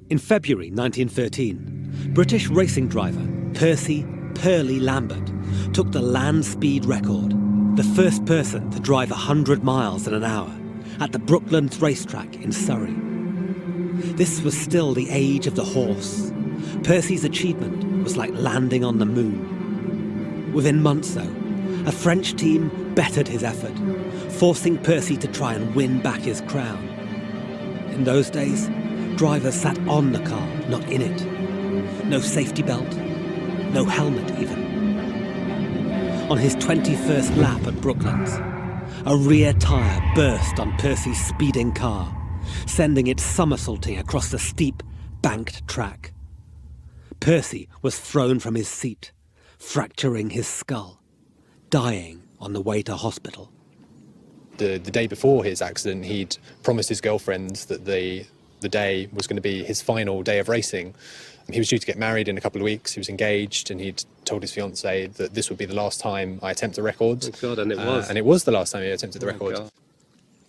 In February 1913, British racing driver Percy Lambert took the land speed record, the first person to drive 100 miles in an hour at the Brooklands racetrack in Surrey. This was still the age of the horse. Percy's achievement was like landing on the moon. Within months, though, a French team bettered his effort, forcing Percy to try and win back his crown. In those days, drivers sat on the car, not in it. No safety belt, no helmet even. On his 21st lap at Brooklands, a rear tyre burst on Percy's speeding car, sending it somersaulting across the steep, banked track. Percy was thrown from his seat, fracturing his skull, dying on the way to hospital. The day before his accident, he'd promised his girlfriend that the day was going to be his final day of racing. He was due to get married in a couple of weeks. He was engaged, and he'd told his fiancée that this would be the last time I attempt a record. Oh God, and it was. And it was the last time he attempted the record. God.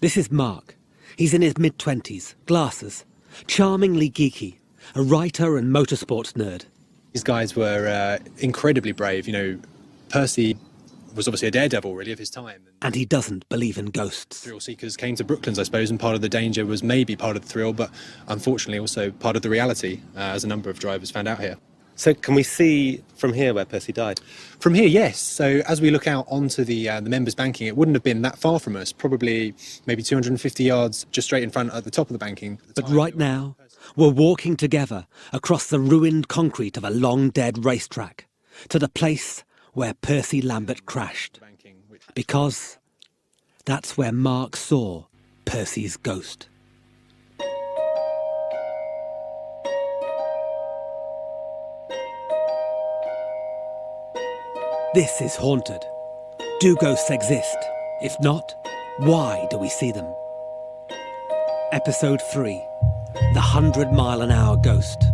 This is Mark. He's in his mid-20s, glasses, charmingly geeky, a writer and motorsports nerd. These guys were incredibly brave. You know, Percy was obviously a daredevil, really, of his time. And he doesn't believe in ghosts. Thrill seekers came to Brooklands, I suppose, and part of the danger was maybe part of the thrill, but unfortunately also part of the reality, as a number of drivers found out here. So can we see from here where Percy died? From here, yes. So as we look out onto the members' banking, it wouldn't have been that far from us, probably maybe 250 yards just straight in front at the top of the banking. But right now, we're walking together across the ruined concrete of a long-dead racetrack to the place where Percy Lambert crashed. Because that's where Mark saw Percy's ghost. This is haunted. Do ghosts exist? If not, why do we see them? Episode 3, The 100-mile-an-hour Ghost.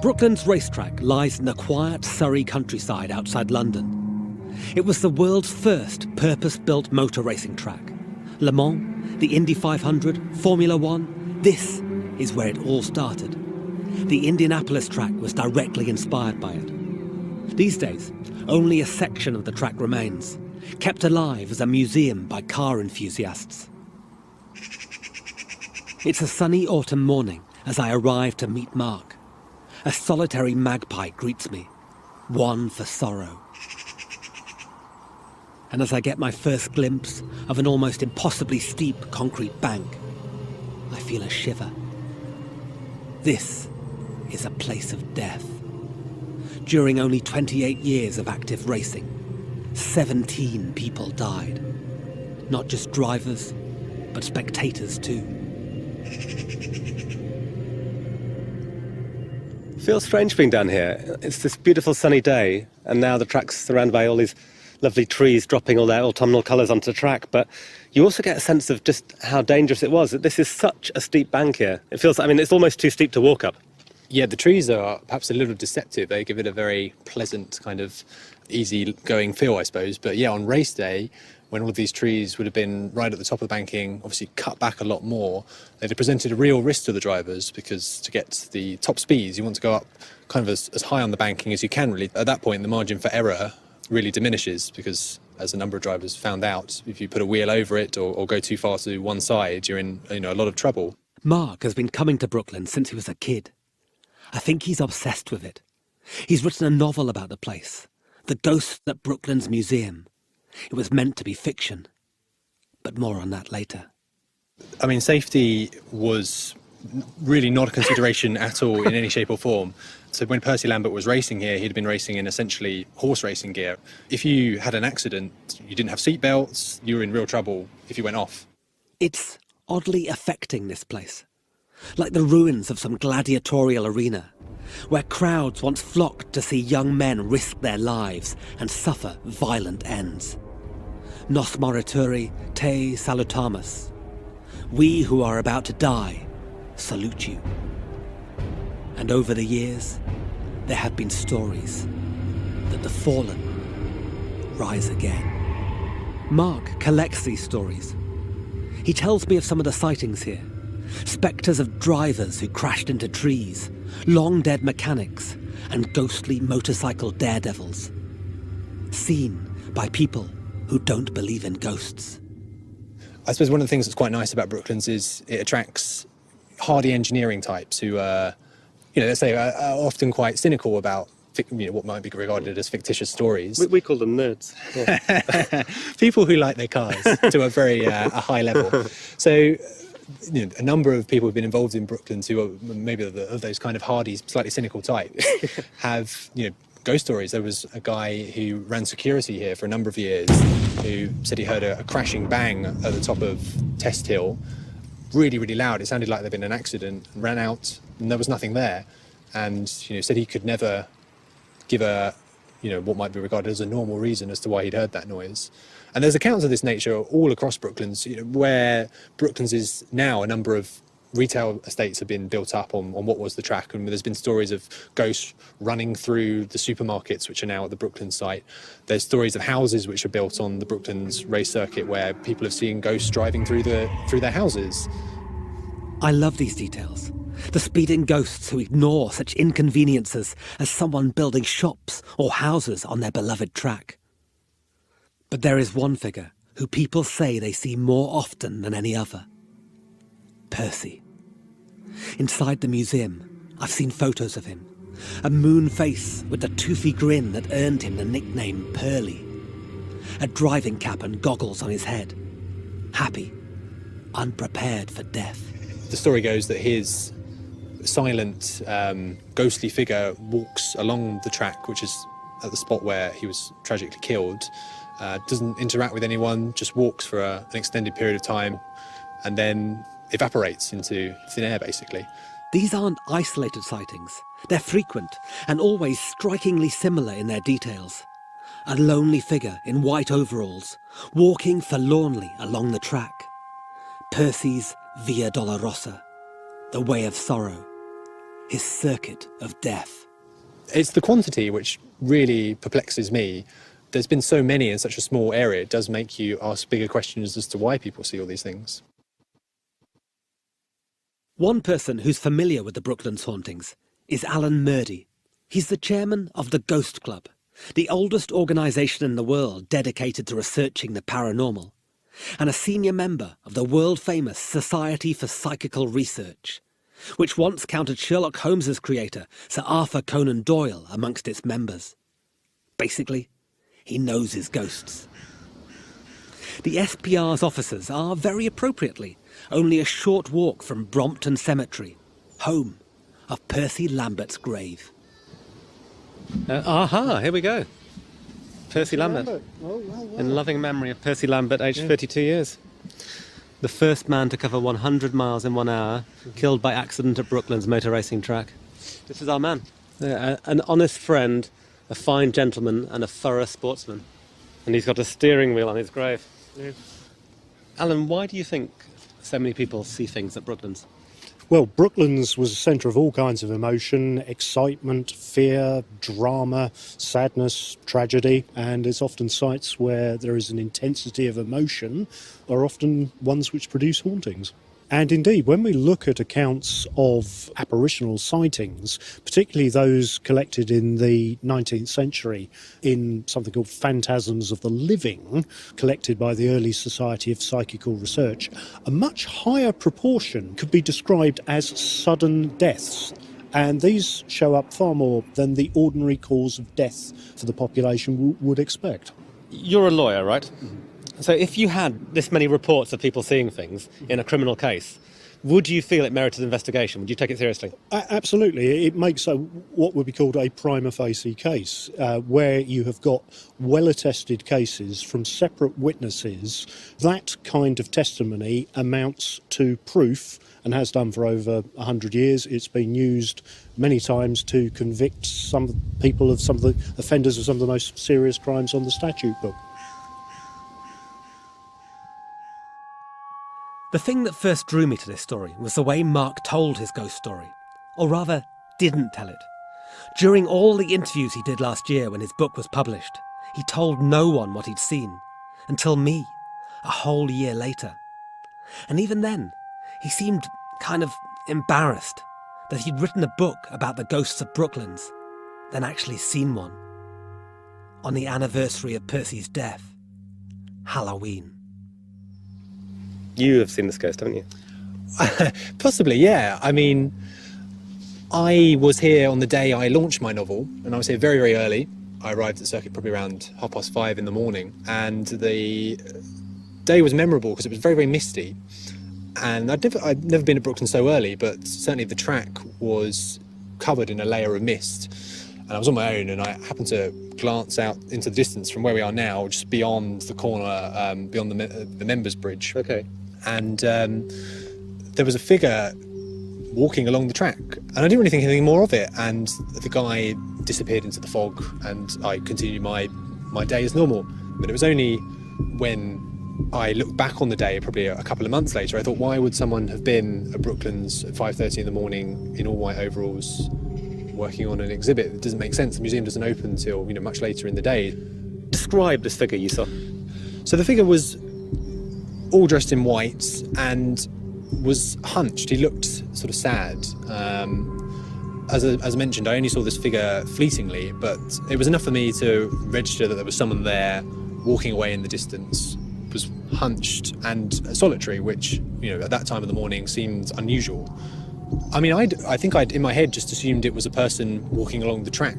Brooklands racetrack lies in the quiet Surrey countryside outside London. It was the world's first purpose-built motor racing track. Le Mans, the Indy 500, Formula One, this is where it all started. The Indianapolis track was directly inspired by it. These days, only a section of the track remains, kept alive as a museum by car enthusiasts. It's a sunny autumn morning as I arrive to meet Mark. A solitary magpie greets me, one for sorrow. And as I get my first glimpse of an almost impossibly steep concrete bank, I feel a shiver. This is a place of death. During only 28 years of active racing, 17 people died. Not just drivers, but spectators too. Feels strange being down here. It's this beautiful sunny day, and now the track's surrounded by all these lovely trees dropping all their autumnal colours onto the track, but you also get a sense of just how dangerous it was. This is such a steep bank here. It feels, I mean, it's almost too steep to walk up. Yeah, the trees are perhaps a little deceptive. They give it a very pleasant kind of easy-going feel, I suppose. But yeah, on race day, when all of these trees would have been right at the top of the banking, obviously cut back a lot more, they'd have presented a real risk to the drivers, because to get the top speeds, you want to go up kind of as high on the banking as you can, really. At that point, the margin for error really diminishes, because as a number of drivers found out, if you put a wheel over it or go too far to one side, you're in a lot of trouble. Mark has been coming to Brooklands since he was a kid. I think he's obsessed with it. He's written a novel about the place, The Ghosts at Brooklands Museum. It was meant to be fiction, but more on that later. I mean, safety was really not a consideration at all in any shape or form. So when Percy Lambert was racing here, he'd been racing in essentially horse racing gear. If you had an accident, you didn't have seat belts, you were in real trouble if you went off. It's oddly affecting, this place. Like the ruins of some gladiatorial arena, where crowds once flocked to see young men risk their lives and suffer violent ends. Nos morituri te salutamus. We who are about to die salute you. And over the years, there have been stories that the fallen rise again. Mark collects these stories. He tells me of some of the sightings here. Spectres of drivers who crashed into trees, long-dead mechanics, and ghostly motorcycle daredevils. Seen by people who don't believe in ghosts. I suppose one of the things that's quite nice about Brooklands is it attracts hardy engineering types who are, let's say, are often quite cynical about what might be regarded as fictitious stories. We call them nerds. Yeah. People who like their cars to a very a high level. So, a number of people who've been involved in Brooklands who are maybe of those kind of hardy, slightly cynical types have, ghost stories. There was a guy who ran security here for a number of years who said he heard a crashing bang at the top of Test Hill, really, really loud. It sounded like there'd been an accident, ran out and there was nothing there. And, said he could never give what might be regarded as a normal reason as to why he'd heard that noise. And there's accounts of this nature all across Brooklands, where Brooklands is now a number of retail estates have been built up on what was the track, and there's been stories of ghosts running through the supermarkets which are now at the Brooklands site. There's stories of houses which are built on the Brooklands race circuit where people have seen ghosts driving through their houses. I love these details. The speeding ghosts who ignore such inconveniences as someone building shops or houses on their beloved track. But there is one figure who people say they see more often than any other. Percy. Inside the museum, I've seen photos of him. A moon face with the toothy grin that earned him the nickname Pearly. A driving cap and goggles on his head. Happy, unprepared for death. The story goes that his silent, ghostly figure walks along the track, which is at the spot where he was tragically killed. Doesn't interact with anyone, just walks for an extended period of time and then evaporates into thin air, basically. These aren't isolated sightings. They're frequent and always strikingly similar in their details. A lonely figure in white overalls, walking forlornly along the track. Percy's Via Dolorosa, the way of sorrow, his circuit of death. It's the quantity which really perplexes me. There's been so many in such a small area, it does make you ask bigger questions as to why people see all these things. One person who's familiar with the Brooklands hauntings is Alan Murdy. He's the chairman of the Ghost Club, the oldest organisation in the world dedicated to researching the paranormal, and a senior member of the world-famous Society for Psychical Research, which once counted Sherlock Holmes's creator, Sir Arthur Conan Doyle, amongst its members. Basically, he knows his ghosts. The SPR's offices are, very appropriately, only a short walk from Brompton Cemetery, home of Percy Lambert's grave. Here we go. Percy Lambert. In loving memory of Percy Lambert, aged 32 years. The first man to cover 100 miles in 1 hour, killed by accident at Brooklands motor racing track. This is our man. An honest friend, a fine gentleman and a thorough sportsman. And he's got a steering wheel on his grave. Yeah. Alan, why do you think so many people see things at Brooklands? Well, Brooklands was a centre of all kinds of emotion, excitement, fear, drama, sadness, tragedy, and it's often sites where there is an intensity of emotion are often ones which produce hauntings. And indeed, when we look at accounts of apparitional sightings, particularly those collected in the 19th century in something called Phantasms of the Living, collected by the early Society of Psychical Research, a much higher proportion could be described as sudden deaths. And these show up far more than the ordinary cause of death for the population would expect. You're a lawyer, right? So if you had this many reports of people seeing things in a criminal case, Would you feel it merited investigation? Would you take it seriously? Absolutely. It makes what would be called a prima facie case, where you have got well-attested cases from separate witnesses. That kind of testimony amounts to proof and has done for over 100 years. It's been used many times to convict some people of some of the offenders of some of the most serious crimes on the statute book. The thing that first drew me to this story was the way Mark told his ghost story. Or rather, didn't tell it. During all the interviews he did last year when his book was published, he told no one what he'd seen. Until me, a whole year later. And even then, he seemed kind of embarrassed that he'd written a book about the ghosts of Brooklands, then actually seen one. On the anniversary of Percy's death, Halloween. You have seen this ghost, haven't you? Possibly, yeah. I mean, I was here on the day I launched my novel, and I was here very, very early. I arrived at the circuit probably around 5:30 in the morning, and the day was memorable because it was very, very misty. And I'd never been to Brooklands so early, but certainly the track was covered in a layer of mist. And I was on my own, and I happened to glance out into the distance from where we are now, just beyond the corner, beyond the members' bridge. Okay. And there was a figure walking along the track, and I didn't really think anything more of it. And the guy disappeared into the fog, and I continued my day as normal. But it was only when I looked back on the day, probably a couple of months later, I thought, why would someone have been at Brooklands at 5:30 in the morning in all white overalls working on an exhibit? It doesn't make sense. The museum doesn't open until much later in the day. Describe this figure you saw. So the figure was all dressed in white and was hunched. He looked sort of sad. As mentioned, I only saw this figure fleetingly, but it was enough for me to register that there was someone there walking away in the distance, was hunched and solitary, which, at that time of the morning seemed unusual. I mean, I think I'd in my head just assumed it was a person walking along the track.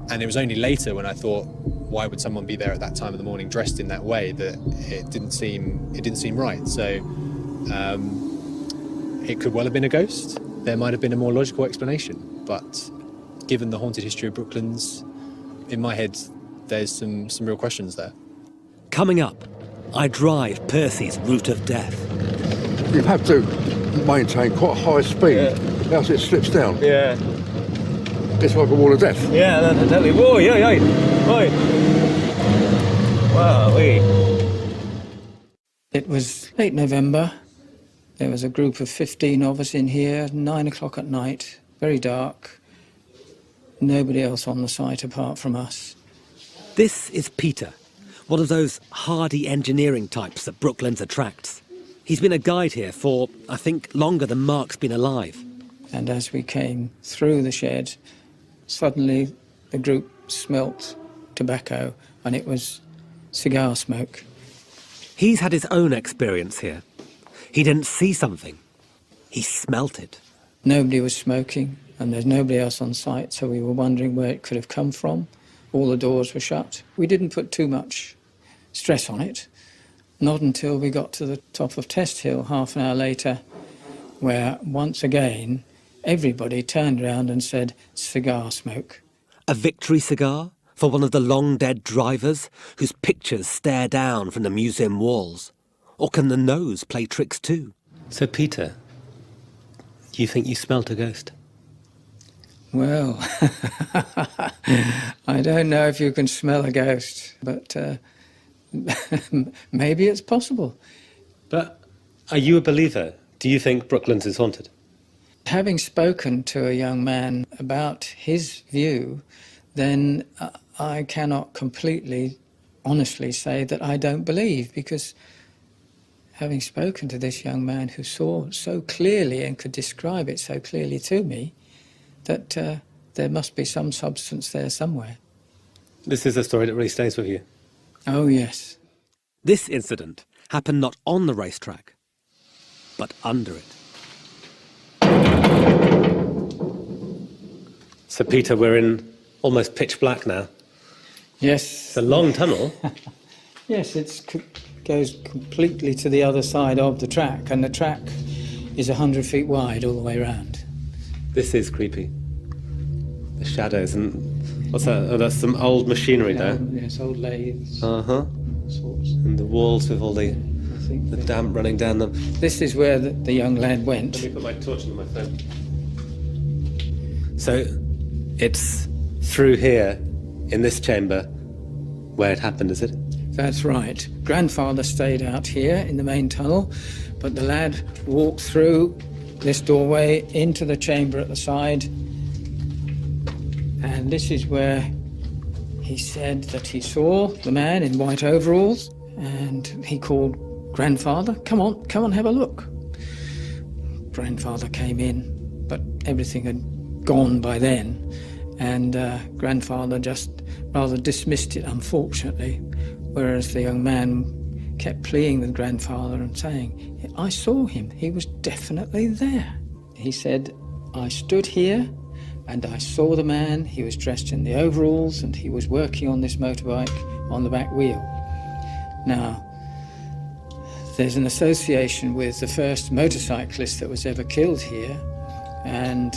And it was only later when I thought, why would someone be there at that time of the morning dressed in that way, that it didn't seem right. So it could well have been a ghost. There might have been a more logical explanation, but given the haunted history of Brooklands, in my head, there's some real questions there. Coming up, I drive Percy's route of death. You have to maintain quite high speed, else it slips down. Yeah. It's like a wall of death. Yeah, totally. Whoa, yeah. Wow, It was late November. There was a group of 15 of us in here, 9 o'clock at night, very dark. Nobody else on the site apart from us. This is Peter, one of those hardy engineering types that Brooklands attracts. He's been a guide here for, I think, longer than Mark's been alive. And as we came through the shed, suddenly the group smelt tobacco, and it was cigar smoke. He's had his own experience here. He didn't see something. He smelt it. Nobody was smoking, and there's nobody else on site, so we were wondering where it could have come from. All the doors were shut. We didn't put too much stress on it, not until we got to the top of Test Hill half an hour later, where once again everybody turned around and said, cigar smoke. A victory cigar for one of the long-dead drivers whose pictures stare down from the museum walls? Or can the nose play tricks too? So, Peter, do you think you smelt a ghost? Well, I don't know if you can smell a ghost, but maybe it's possible. But are you a believer? Do you think Brooklands is haunted? Having spoken to a young man about his view, then I cannot completely honestly say that I don't believe, because having spoken to this young man who saw so clearly and could describe it so clearly to me, that there must be some substance there somewhere. This is a story that really stays with you. Oh, yes. This incident happened not on the racetrack, but under it. So, Peter, we're in almost pitch black now. Yes. It's a long tunnel. Yes, it goes completely to the other side of the track, and the track is 100 feet wide all the way around. This is creepy. The shadows and what's that? Oh, that's some old machinery there. Yes, old lathes. Uh-huh. Sorts. And the walls with all the I think damp running down them. this is where the young lad went. Let me put my torch on my phone. So, it's through here, in this chamber, where it happened, is it? That's right. Grandfather stayed out here in the main tunnel, but the lad walked through this doorway into the chamber at the side, and this is where he said that he saw the man in white overalls, and he called Grandfather, come on, have a look. Grandfather came in, but everything had gone by then, and Grandfather just rather dismissed it, unfortunately, whereas the young man kept pleading with Grandfather and saying, I saw him, he was definitely there. He said, I stood here and I saw the man, he was dressed in the overalls and he was working on this motorbike on the back wheel. Now, there's an association with the first motorcyclist that was ever killed here, and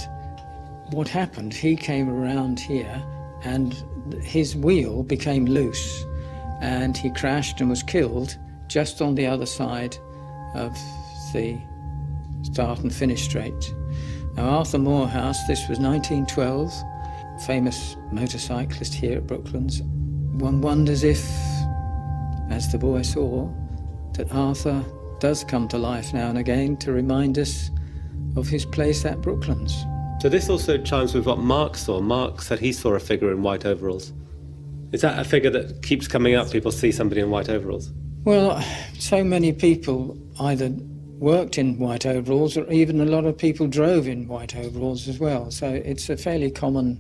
what happened, he came around here and his wheel became loose and he crashed and was killed just on the other side of the start and finish straight. Now, Arthur Morehouse, this was 1912, famous motorcyclist here at Brooklands. One wonders if, as the boy saw, that Arthur does come to life now and again to remind us of his place at Brooklands. So this also chimes with what Mark saw. Mark said he saw a figure in white overalls. Is that a figure that keeps coming up? People see somebody in white overalls? Well, so many people either worked in white overalls or even a lot of people drove in white overalls as well. So it's a fairly common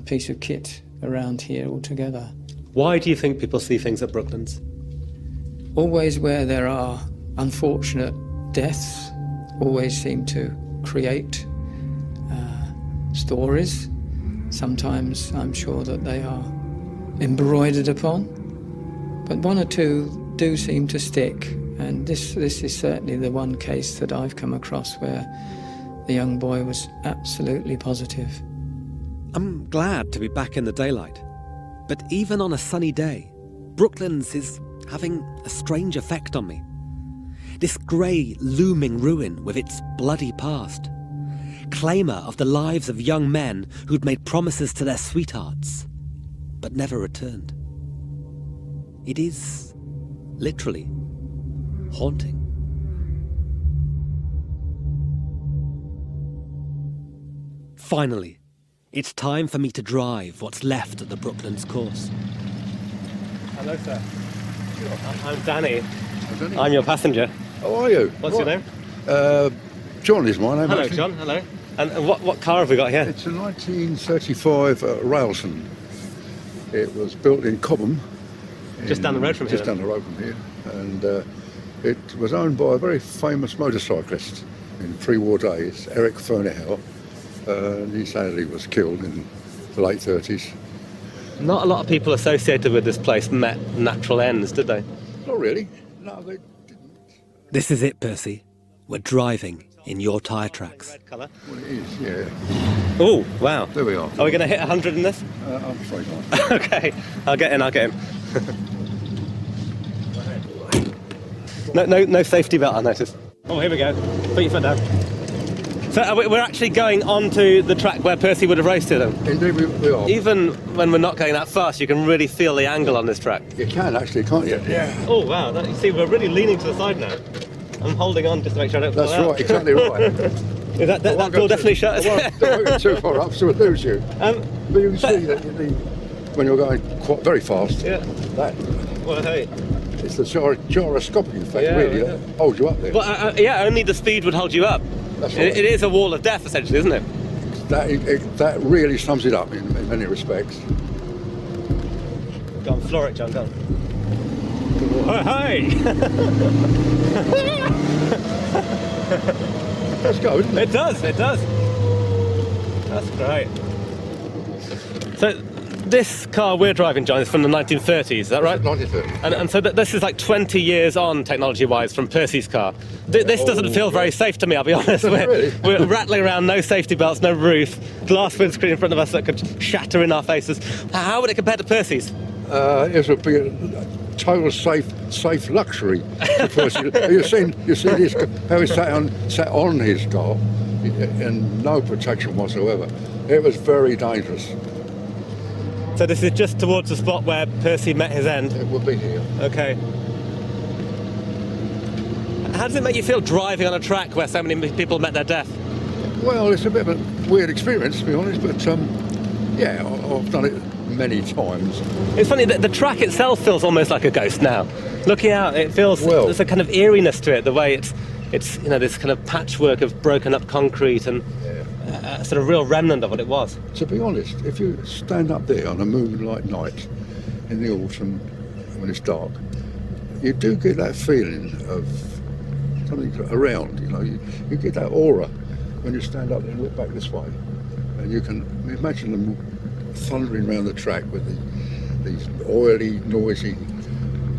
piece of kit around here altogether. Why do you think people see things at Brooklands? Always where there are unfortunate deaths, always seem to create stories. Sometimes I'm sure that they are embroidered upon, but one or two do seem to stick, and this is certainly the one case that I've come across where the young boy was absolutely positive. I'm glad to be back in the daylight, but even on a sunny day, Brooklands is having a strange effect on me. This grey, looming ruin with its bloody past, claimer of the lives of young men who'd made promises to their sweethearts, but never returned. It is, literally, haunting. Finally, it's time for me to drive what's left of the Brooklands course. Hello, sir. I'm Danny. Danny? I'm your passenger. How are you? What's your name? John is my name. Hello, actually. John. Hello. And what car have we got here? It's a 1935 Railson. It was built in Cobham. Just down the road from here. Just down the road from here. And it was owned by a very famous motorcyclist in pre-war days, Eric Furnihau. And he sadly was killed in the late 30s. Not a lot of people associated with this place met natural ends, did they? Not really. No, they didn't. This is it, Percy. We're driving in your tyre tracks. Red colour. Well, it is, yeah. Oh, wow. There we are. Are we going to hit 100 in this? I'm afraid not. Okay, I'll get in. No safety belt, I noticed. Oh, here we go. Put your foot down. So we're actually going onto the track where Percy would have raced to them. Indeed, we are. Even when we're not going that fast, you can really feel the angle on this track. You can actually, can't you? Yeah. Oh, wow. You see, we're really leaning to the side now. I'm holding on just to make sure I don't fall That's out. right, exactly right. Is that door definitely shut? Don't go too far up, so we'll lose you. But you can see that when you're going quite very fast, Yeah. that Well, hey. it's the gyroscopic effect, Yeah, really, yeah. that holds you up there. Well, yeah, only the speed would hold you up. That's right. It is a wall of death, essentially, isn't it? That really sums it up in many respects. Go on, floor it, John, go on. Hey! Let's go, isn't it? It does. That's great. This car we're driving, John, is from the 1930s, is that right? 1930. And so this is like 20 years on, technology-wise, from Percy's car. This doesn't feel very safe to me, I'll be honest. Really? We're rattling around, no safety belts, no roof, glass windscreen in front of us that could shatter in our faces. How would it compare to Percy's? It would be a total safe luxury. Because you see this, how he sat on his car, and no protection whatsoever. It was very dangerous. So this is just towards the spot where Percy met his end. It would be here. Okay. How does it make you feel driving on a track where so many people met their death? Well, it's a bit of a weird experience, to be honest, but yeah, I've done it many times. It's funny that the track itself feels almost like a ghost now. Looking out, it feels, Well, there's a kind of eeriness to it, the way it's this kind of patchwork of broken up concrete and a sort of real remnant of what it was. To be honest, if you stand up there on a moonlight night in the autumn when it's dark, you do get that feeling of something around, you get that aura when you stand up and look back this way. And you can imagine them thundering around the track with these oily, noisy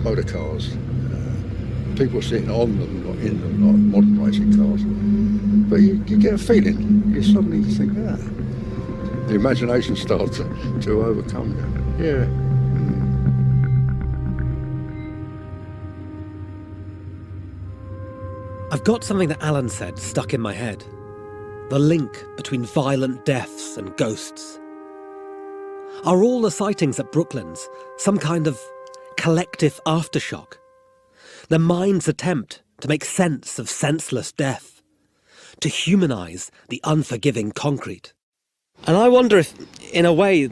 motor cars. People sitting on them, not in them, like modern racing cars. But you get a feeling. You suddenly think, the imagination starts to overcome you. Yeah. I've got something that Alan said stuck in my head. The link between violent deaths and ghosts. Are all the sightings at Brooklands some kind of collective aftershock? The mind's attempt to make sense of senseless death, to humanise the unforgiving concrete. And I wonder if, in a way,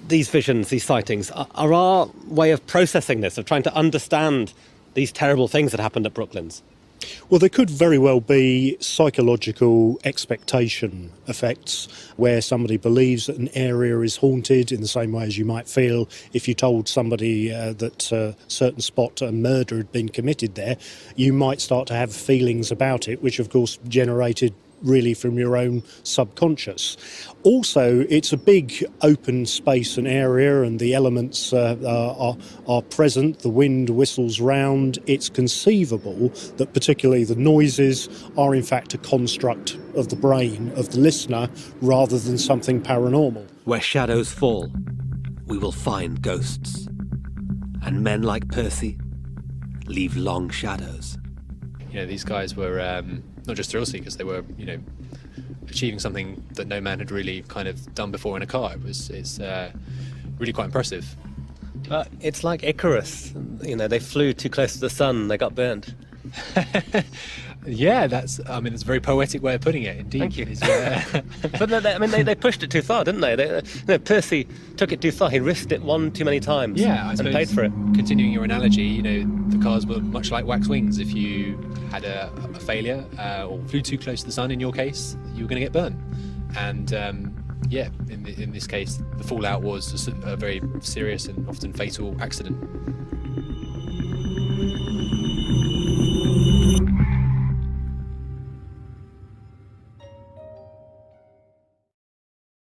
these visions, these sightings, are our way of processing this, of trying to understand these terrible things that happened at Brooklands. Well, there could very well be psychological expectation effects where somebody believes that an area is haunted in the same way as you might feel if you told somebody that a certain spot a murder had been committed there. You might start to have feelings about it, which of course generated really from your own subconscious. Also, it's a big open space and area, and the elements are present. The wind whistles round. It's conceivable that particularly the noises are in fact a construct of the brain of the listener rather than something paranormal. Where shadows fall, we will find ghosts. And men like Percy leave long shadows. These guys were not just thrill seekers, they were, achieving something that no man had really kind of done before in a car. It's really quite impressive. It's like Icarus. They flew too close to the sun, they got burnt. Yeah, it's a very poetic way of putting it, indeed. Thank you. But they pushed it too far, didn't they? Percy took it too far. He risked it one too many times I and suppose, paid for it. Continuing your analogy, the cars were much like wax wings. If you had a failure or flew too close to the sun, in your case, you were going to get burned. And in this case, the fallout was a very serious and often fatal accident.